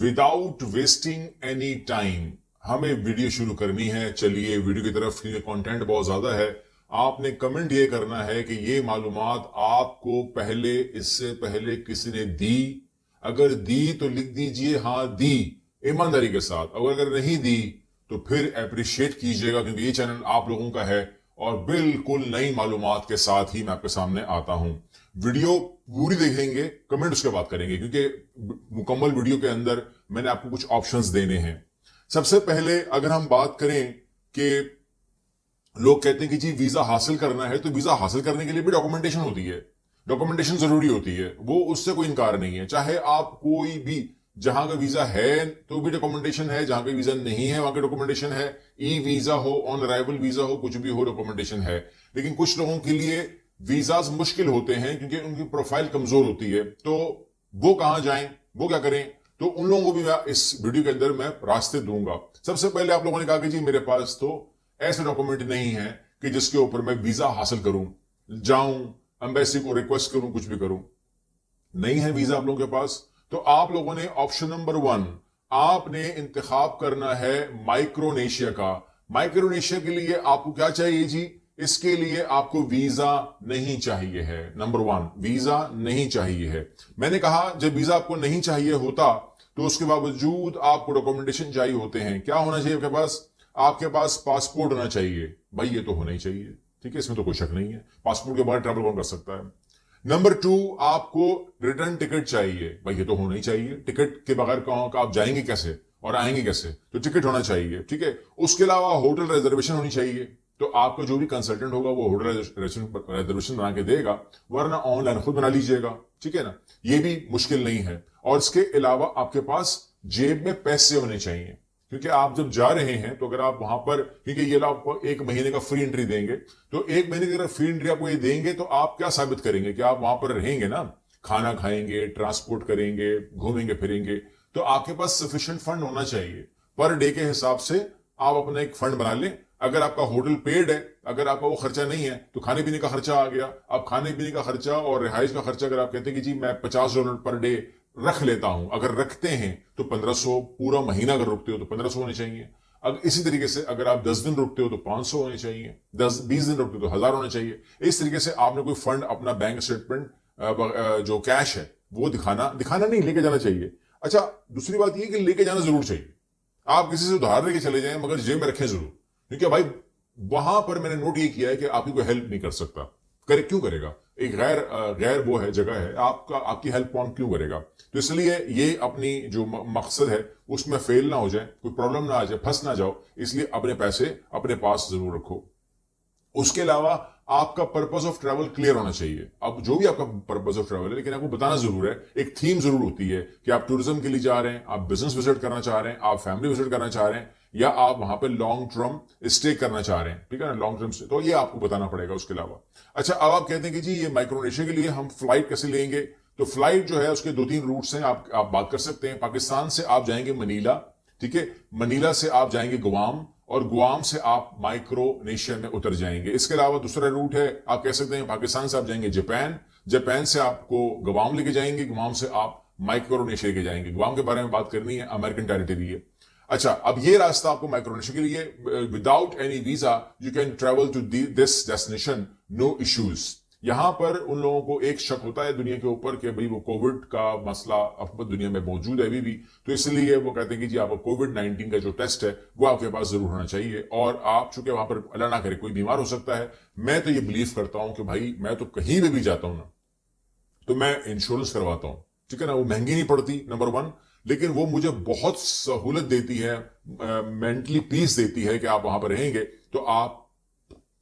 Without wasting any time हमें video शुरू करनी है। चलिए वीडियो की तरफ, क्योंकि कंटेंट बहुत ज्यादा है। आपने कमेंट ये करना है कि ये मालूमात आपको पहले, इससे पहले किसी ने दी। अगर दी तो लिख दीजिए हाँ दी, ईमानदारी के साथ। अगर नहीं दी तो फिर अप्रिशिएट कीजिएगा, क्योंकि ये चैनल आप लोगों का है और बिल्कुल नई मालूमात के साथ ही मैं आपके सामने आता हूं। वीडियो पूरी देखेंगे, कमेंट उसके बाद करेंगे, क्योंकि मुकम्मल वीडियो के अंदर मैंने आपको कुछ ऑप्शंस देने हैं। सबसे पहले अगर हम बात करें कि लोग कहते हैं कि जी वीजा हासिल करना है, तो वीजा हासिल करने के लिए भी डॉक्यूमेंटेशन होती है, डॉक्यूमेंटेशन जरूरी होती है, वो उससे कोई इनकार नहीं है। चाहे आप कोई भी, जहां का वीजा है तो भी डॉक्यूमेंटेशन है, जहां का वीजा नहीं है वहां का डॉक्यूमेंटेशन है। ई वीजा हो, ऑन अराइवल वीजा हो, कुछ भी हो, डॉक्यूमेंटेशन है। लेकिन कुछ लोगों के लिए वीजाज मुश्किल होते हैं क्योंकि उनकी प्रोफाइल कमजोर होती है, तो वो कहां जाएं, वो क्या करें, तो उन लोगों को भी मैं इस वीडियो के अंदर मैं रास्ते दूंगा। सबसे पहले आप लोगों ने कहा कि जी मेरे पास तो ऐसे डॉक्यूमेंट नहीं है कि जिसके ऊपर मैं वीजा हासिल करूं, जाऊं एम्बेसी को रिक्वेस्ट करूं, कुछ भी करूं। नहीं है वीजा आप लोगों के पास, तो आप लोगों ने ऑप्शन नंबर 1 आपने इंतखाब करना है माइक्रोनेशिया का। माइक्रोनेशिया के लिए आपको क्या चाहिए जी? इसके लिए आपको वीजा नहीं चाहिए है। नंबर 1 वीजा नहीं चाहिए है। मैंने कहा जब वीजा आपको नहीं चाहिए होता तो उसके बावजूद आपको डॉक्यूमेंटेशन चाहिए होते हैं। क्या होना चाहिए आपके पास? आपके पास पासपोर्ट होना चाहिए। भाई ये तो होना ही चाहिए, ठीक है, इसमें तो कोई शक नहीं है। पासपोर्ट के बगैर ट्रैवल कौन कर सकता है? नंबर 2 आपको रिटर्न टिकट चाहिए। भाई ये तो होना ही चाहिए, टिकट के बगैर कहाँ का आप जाएंगे कैसे और आएंगे कैसे, तो टिकट होना चाहिए, ठीक है। उसके अलावा होटल रिजर्वेशन होनी चाहिए, तो आपका जो भी कंसल्टेंट होगा वो होटल रिजर्वेशन बना के देगा, वरना ऑनलाइन खुद बना लीजिएगा, ठीक है ना। ये भी मुश्किल नहीं है। और इसके अलावा आपके पास जेब में पैसे होने चाहिए, क्योंकि आप जब जा रहे हैं तो अगर आप वहां पर, क्योंकि ये लोग आपको 1 महीने का फ्री एंट्री देंगे, तो 1 महीने की अगर फ्री एंट्री आपको ये देंगे तो आप क्या साबित करेंगे कि आप वहां पर रहेंगे ना, खाना खाएंगे, ट्रांसपोर्ट करेंगे, घूमेंगे फिरेंगे। तो आपके पास सफिशिएंट फंड होना चाहिए। पर डे के हिसाब से आप अपना एक फंड बना लें। अगर आपका होटल पेड है, अगर आपका वो खर्चा नहीं है, तो खाने पीने का खर्चा आ गया। अब खाने पीने का खर्चा और रिहाइश का खर्चा अगर आप कहते हैं कि जी मैं $50 पर डे रख लेता हूं, अगर रखते हैं तो 1500, पूरा महीना अगर रुकते हो तो 1500 होने चाहिए। अगर इसी तरीके से अगर आप 10 दिन रुकते हो तो 500 होने चाहिए, 10-20 दिन रुकते हो तो 1000 होने चाहिए। इस तरीके से आपने कोई फंड, अपना बैंक स्टेटमेंट जो कैश है वो दिखाना नहीं, लेके जाना चाहिए। अच्छा, दूसरी बात यह कि लेके जाना जरूर चाहिए। आप किसी से उधार लेके चले जाएं, मगर जेब में रखें जरूर, क्योंकि भाई वहां पर मैंने नोट ये किया है कि आपकी कोई हेल्प नहीं कर सकता। करे क्यों करेगा? एक गैर वो है, जगह है, आपकी हेल्प कौन क्यों करेगा? तो इसलिए ये अपनी जो मकसद है उसमें फेल ना हो जाए, कोई प्रॉब्लम ना आ जाए, फंस ना जाओ, इसलिए अपने पैसे अपने पास जरूर रखो। उसके अलावा आपका पर्पस ऑफ ट्रैवल क्लियर होना चाहिए। अब जो भी आपका पर्पस ऑफ ट्रैवल है, लेकिन आपको बताना जरूर है, एक थीम जरूर होती है कि आप टूरिज्म के लिए जा रहे हैं, आप बिजनेस विजिट करना चाह रहे हैं, आप फैमिली विजिट करना चाह रहे हैं, या आप वहां पे लॉन्ग टर्म स्टे करना चाह रहे हैं, ठीक है ना, लॉन्ग टर्म स्टे, तो ये आपको बताना पड़ेगा। उसके अलावा अच्छा, अब आप कहते हैं कि जी ये माइक्रोनेशिया के लिए हम फ्लाइट कैसे लेंगे? तो फ्लाइट जो है उसके 2-3 रूट्स हैं, आप बात कर सकते हैं। पाकिस्तान से आप जाएंगे मनीला, ठीक है, मनीला से आप जाएंगे गुआम, और गुआम से आप माइक्रोनेशिया में उतर जाएंगे। इसके अलावा दूसरा रूट है, आप कह सकते हैं पाकिस्तान से आप जाएंगे जापान, जापान से आपको गुआम लेके जाएंगे, गुआम से आप माइक्रोनेशिया लेके जाएंगे। गुआम के बारे में बात करनी है, अमेरिकन टेरिटरी है। अच्छा, अब ये रास्ता आपको माइक्रोनेशिया के लिए, without any visa you can travel to this destination, no issues. यहां पर उन लोगों को एक शक होता है दुनिया के ऊपर कि भाई वो कोविड का मसला अब दुनिया में मौजूद है अभी भी, तो इसलिए वो कहते हैं कि जी आपको कोविड-19 का जो टेस्ट है वो आपके पास जरूर होना चाहिए। और आप चूंकि वहां पर अल्लाह ना करे कोई बीमार हो सकता है, मैं तो ये बिलीव करता हूं कि भाई मैं तो कहीं भी जाता हूं ना, तो मैं इंश्योरेंस करवाता हूं, ठीक है ना। वो महंगी नहीं पड़ती, नंबर 1, लेकिन वो मुझे बहुत सहूलत देती है, मेंटली पीस देती है कि आप वहां पर रहेंगे तो आप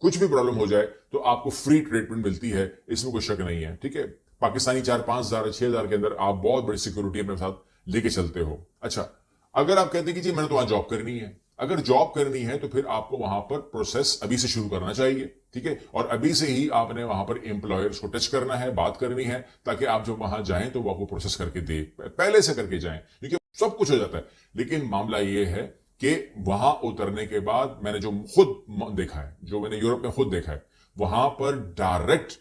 कुछ भी प्रॉब्लम हो जाए तो आपको फ्री ट्रीटमेंट मिलती है, इसमें कोई शक नहीं है, ठीक है। पाकिस्तानी 4-5 हजार 6 हजार के अंदर आप बहुत बड़ी सिक्योरिटी अपने साथ लेके चलते हो। अच्छा, अगर आप कहते हैं कि जी मैंने तो वहां जॉब करनी है, अगर जॉब करनी है तो फिर आपको वहां पर प्रोसेस अभी से शुरू करना चाहिए, ठीक है। और अभी से ही आपने वहां पर एम्प्लॉयर्स को टच करना है, बात करनी है, ताकि आप जब वहां जाएं तो वो आपको प्रोसेस करके दे, पहले से करके जाएं, क्योंकि सब कुछ हो जाता है। लेकिन मामला ये है कि वहां उतरने के बाद मैंने जो खुद देखा है, जो मैंने यूरोप में खुद देखा है, वहां पर डायरेक्ट,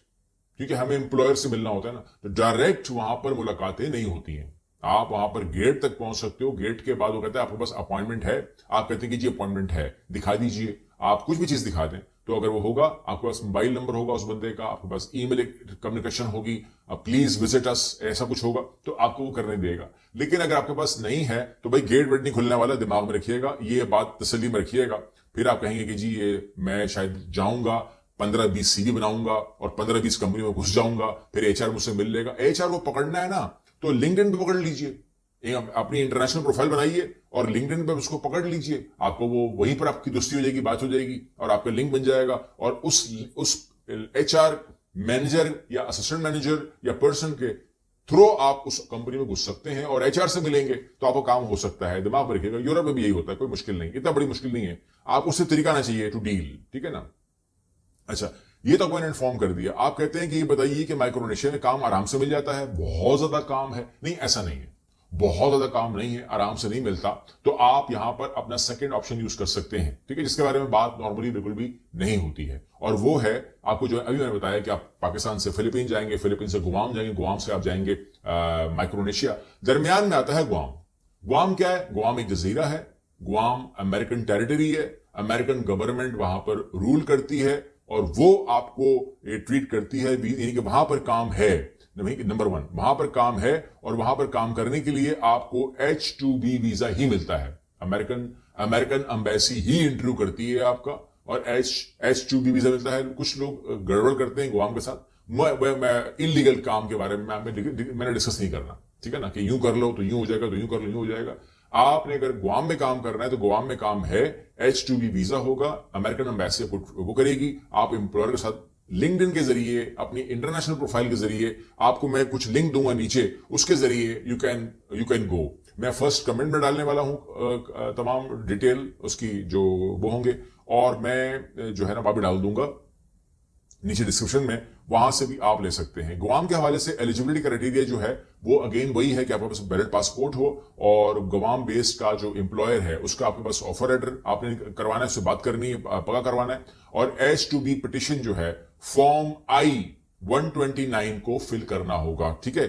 क्योंकि हमें एम्प्लॉयर से मिलना होता है ना, तो डायरेक्ट वहां पर मुलाकातें नहीं होती हैं। आप वहां पर गेट तक पहुंच सकते हो। गेट के बाद वो कहता है आपके पास अपॉइंटमेंट है, आप कहते हैं कि जी अपॉइंटमेंट है, दिखा दीजिए, आप कुछ भी चीज दिखा दें। तो अगर वो होगा, आपके पास मोबाइल नंबर होगा उस बंदे का, आपके पास ईमेल कम्युनिकेशन होगी, प्लीज विजिट अस, ऐसा कुछ होगा तो आपको वो करने देगा। लेकिन अगर आपके पास नहीं है तो भाई गेट वेट नहीं खुलने वाला, दिमाग में रखिएगा, ये बात तसल्ली में रखिएगा। फिर आप कहेंगे कि जी ये मैं शायद जाऊंगा, 15-20 सीवी बनाऊंगा और 15-20 कंपनी में घुस जाऊंगा, फिर एचआर मुझसे मिल लेगा। एचआर को पकड़ना है ना तो लिंक्डइन पे पकड़ लीजिए, अपनी इंटरनेशनल प्रोफाइल बनाइए और लिंक्डइन पे उसको पकड़ लीजिए। आपको वो वहीं पर आपकी दोस्ती हो जाएगी, बात हो जाएगी और आपका लिंक बन जाएगा। और उस एचआर मैनेजर या असिस्टेंट मैनेजर या पर्सन के थ्रू आप उस कंपनी में घुस सकते हैं और एचआर से मिलेंगे तो आपको काम हो सकता है। दिमाग में रखिएगा, यूरोप में भी यही होता है, कोई मुश्किल नहीं, इतना बड़ी मुश्किल नहीं है। आप उससे तरीका आना चाहिए टू डील, ठीक है ना। अच्छा, ये तो मैंने इन्फॉर्म कर दिया। आप कहते हैं कि ये बताइए कि माइक्रोनेशिया में काम आराम से मिल जाता है, बहुत ज्यादा काम है? नहीं, ऐसा नहीं है, बहुत ज्यादा काम नहीं है, आराम से नहीं मिलता। तो आप यहां पर अपना सेकंड ऑप्शन यूज कर सकते हैं, ठीक है, जिसके बारे में बात नॉर्मली बिल्कुल भी नहीं होती है। और वो है आपको जो अभी मैंने बताया कि आप पाकिस्तान से फिलीपीन जाएंगे, फिलीपीन से गुआम जाएंगे, गुआम से आप जाएंगे माइक्रोनेशिया, दरमियान में आता है गुआम। गुआम क्या है? गुआम एक जजीरा है, गुआम अमेरिकन टेरिटरी है, अमेरिकन गवर्नमेंट वहां पर रूल करती है और वो आपको ट्रीट करती है, यानी कि वहां पर काम है। नंबर 1, वहां पर काम है और वहां पर काम करने के लिए आपको H2B वीजा ही मिलता है। अमेरिकन एम्बेसी ही इंटरव्यू करती है आपका और H2B वीजा मिलता है। कुछ लोग गड़बड़ करते हैं गुआम के साथ। मैं इलीगल काम के बारे में मैंने डिस्कस नहीं करना, ठीक है ना, कि यूं कर लो तो यूं हो जाएगा, तो यूं कर लो यूं हो जाएगा। आपने अगर गुआम में काम करना है तो गुआम में काम है, H2B वीजा होगा, अमेरिकन एम्बेसी वो करेगी। आप एम्प्लॉयर के साथ लिंक्डइन के जरिए, अपनी इंटरनेशनल प्रोफाइल के जरिए, आपको मैं कुछ लिंक दूंगा नीचे, उसके जरिए यू कैन गो। मैं फर्स्ट कमेंट में डालने वाला हूं तमाम डिटेल उसकी जो वो होंगे, और मैं जो है ना वहां भी डाल दूंगा नीचे डिस्क्रिप्शन में, वहां से भी आप ले सकते हैं। गुआम के हवाले से एलिजिबिलिटी क्राइटेरिया जो है वो अगेन वही है कि आपके पास वैलिड पासपोर्ट हो और गुआम बेस्ड का जो एम्प्लॉयर है उसका आपके पास ऑफर लेटर आपने करवाना है, उससे बात करनी है, पक्का करवाना है। और H2B पिटिशन जो है फॉर्म I-129 को फिल करना होगा, ठीक है।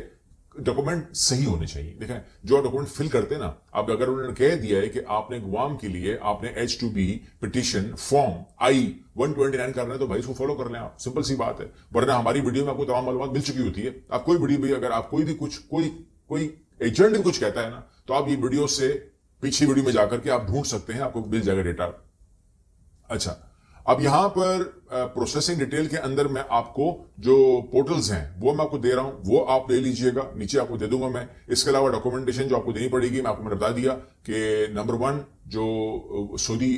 डॉक्यूमेंट सही होने चाहिए। देखें, जो डॉक्यूमेंट फिल करते हैं ना, अब अगर उन्होंने कह दिया है कि आपने गुआम के लिए आपने H2B पिटिशन फॉर्म I-129 करना है तो भाई इसको फॉलो कर लें आप, सिंपल सी बात है। वरना हमारी वीडियो में आपको तमाम मालूमात मिल चुकी होती है। आप कोई वीडियो भी, अगर आप कोई एजेंट भी कुछ कहता है ना, तो आप ये वीडियो से पिछली वीडियो में जाकर के आप ढूंढ सकते हैं, आपको मिल जाएगा डेटा। अच्छा, अब यहां पर प्रोसेसिंग डिटेल के अंदर मैं आपको जो पोर्टल्स हैं वो मैं आपको दे रहा हूं, वो आप ले लीजिएगा, नीचे आपको दे दूंगा मैं। इसके अलावा डॉक्यूमेंटेशन जो आपको देनी पड़ेगी, मैं आपको बता दिया कि नंबर 1 जो सऊदी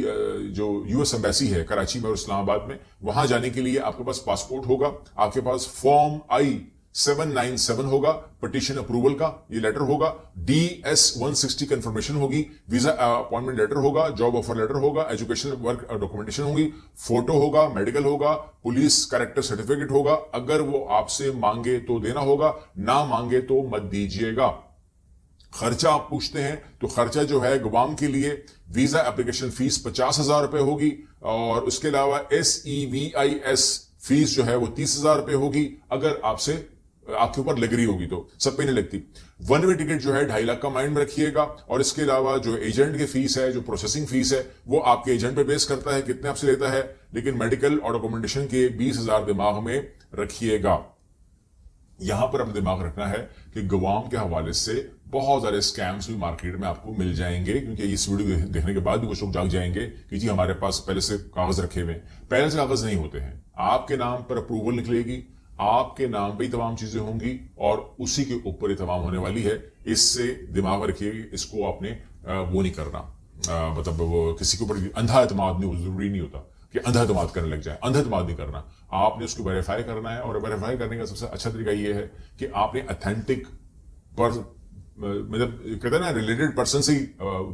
जो यूएस एम्बेसी है कराची में और इस्लामाबाद में, वहां जाने के लिए आपके पास पासपोर्ट होगा, आपके पास फॉर्म I-797 होगा, पिटिशन अप्रूवल का ये लेटर होगा, DS-160 कंफर्मेशन होगी, वीजा अपॉइंटमेंट लेटर होगा, जॉब ऑफर लेटर होगा, एजुकेशन वर्क डॉक्यूमेंटेशन होगी, फोटो होगा, मेडिकल होगा, पुलिस कैरेक्टर सर्टिफिकेट होगा। अगर वो आपसे मांगे तो देना होगा, ना मांगे तो मत दीजिएगा। खर्चा आप पूछते हैं तो खर्चा जो है गुआम के लिए वीजा एप्लीकेशन फीस 50,000 रुपए होगी और उसके अलावा SEVIS फीस जो है वो 30,000 रुपए होगी। अगर आपके ऊपर लग रही होगी तो, सब पे नहीं लगती। 1 वे टिकट जो है 2.5 लाख का माइंड में रखिएगा। और इसके अलावा जो एजेंट की फीस है, जो प्रोसेसिंग फीस है, वो आपके एजेंट पे बेस करता है कितने आपसे लेता है, लेकिन मेडिकल और डॉक्यूमेंटेशन के 20,000 दिमाग में रखिएगा। यहां पर अपना दिमाग रखना है कि गुआम के हवाले से बहुत सारे स्कैम्स भी मार्केट में आपको मिल जाएंगे, क्योंकि इस वीडियो देखने के बाद भी कुछ लोग जाग जाएंगे कि जी हमारे पास पहले से कागज रखे हुए हैं। पहले से कागज नहीं होते हैं, आपके नाम पर अप्रूवल निकलेगी, आपके नाम पे ही तमाम चीजें होंगी और उसी के ऊपर ही तमाम होने वाली है। इससे दिमाग रखिए, इसको आपने वो नहीं करना, मतलब वो किसी के ऊपर अंधा एतमाद नहीं, जरूरी नहीं होता कि अंधा एतमाद करने लग जाए, अंधा एतमाद नहीं करना। आपने उसको वेरीफाई करना है और वेरीफाई करने का सबसे अच्छा तरीका ये है कि आपने अथेंटिक मतलब कहते हैं ना रिलेटेड पर्सन से ही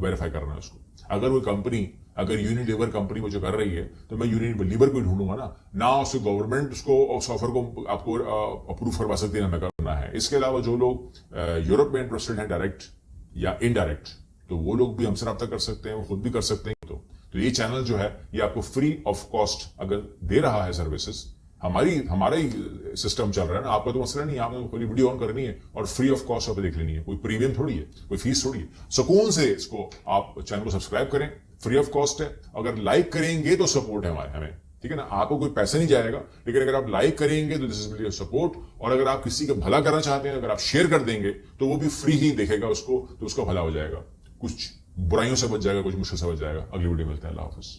वेरीफाई करना है उसको। अगर वो कंपनी, अगर यूनिलीवर कंपनी मुझे कर रही है तो मैं यूनिलीवर को ढूंढूंगा ना उसको गवर्नमेंट उसको उस ऑफर को आपको अप्रूव करवा सकती है ना मैं करना है। इसके अलावा जो लोग यूरोप में इंटरेस्टेड हैं डायरेक्ट या इनडायरेक्ट, तो वो लोग भी हमसे रब्ता कर सकते हैं, वो खुद भी कर सकते हैं। तो ये चैनल जो है ये आपको फ्री ऑफ कॉस्ट अगर दे रहा है सर्विसेज, हमारा ही सिस्टम चल रहा है ना, आपका तो मसला नहीं, आपने पूरी वीडियो ऑन करनी है और फ्री ऑफ कॉस्ट आप देख लेनी है, कोई प्रीमियम थोड़ी है, कोई फीस थोड़ी है। सुकून से इसको आप चैनल को सब्सक्राइब करें, फ्री ऑफ कॉस्ट है। अगर लाइक करेंगे तो सपोर्ट है हमें, ठीक है ना, आपको कोई पैसा नहीं जाएगा, लेकिन अगर आप लाइक करेंगे तो दिस इज योर सपोर्ट। और अगर आप किसी का भला करना चाहते हैं, अगर आप शेयर कर देंगे तो वो भी फ्री ही देखेगा उसको, तो उसका भला हो जाएगा, कुछ बुराइयों से बच जाएगा, कुछ मुश्किल से बच जाएगा। अगली वीडियो मिलते हैं, अल्लाह हाफिज।